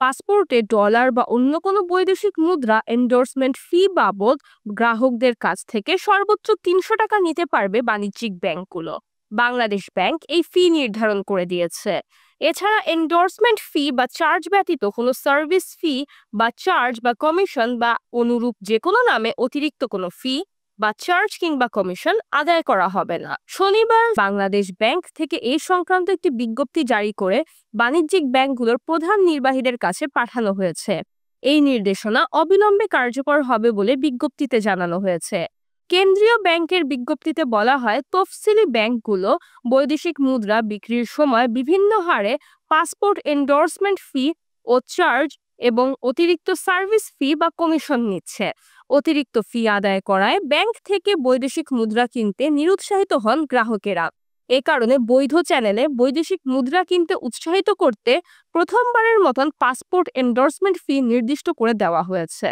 পাসপোর্টে ডলার বা অন্য কোনো বৈদেশিক মুদ্রা এন্ডোর্সমেন্ট ফি বাবদ গ্রাহকদের কাছ থেকে সর্বোচ্চ ৩০০ টাকা নিতে পারবে বাণিজ্যিক ব্যাংকগুলো। বাংলাদেশ ব্যাংক এই ফি নির্ধারণ করে দিয়েছে। এছাড়া এন্ডোর্সমেন্ট ফি বা চার্জ ব্যতীত কোনো সার্ভিস ফি বা চার্জ বা কমিশন বা অনুরূপ যে কোনো নামে অতিরিক্ত কোনো ফি বা চার্জ কিংবা কমিশন আদায় করা হবে না। শনিবার বাংলাদেশ ব্যাংক থেকে এই সংক্রান্ত একটি বিজ্ঞপ্তি জারি করে বাণিজ্যিক ব্যাংকগুলোর প্রধান নির্বাহীদের কাছে পাঠানো হয়েছে। এই নির্দেশনা অবিলম্বে কার্যকর হবে বলে বিজ্ঞপ্তিতে জানানো হয়েছে। কেন্দ্রীয় ব্যাংকের বিজ্ঞপ্তিতে বলা হয়, তফসিলি ব্যাংকগুলো বৈদেশিক মুদ্রা বিক্রির সময় বিভিন্ন হারে পাসপোর্ট এন্ডোর্সমেন্ট ফি ও চার্জ এবং অতিরিক্ত সার্ভিস ফি বা কমিশন নিচ্ছে। অতিরিক্ত ফি আদায় করায় ব্যাংক থেকে বৈদেশিক মুদ্রা কিনতে নিরুৎসাহিত হন গ্রাহকেরা। এ কারণে বৈধ চ্যানেলে বৈদেশিক মুদ্রা কিনতে উৎসাহিত করতে প্রথমবারের মতন পাসপোর্ট এন্ডোর্সমেন্ট ফি নির্দিষ্ট করে দেওয়া হয়েছে।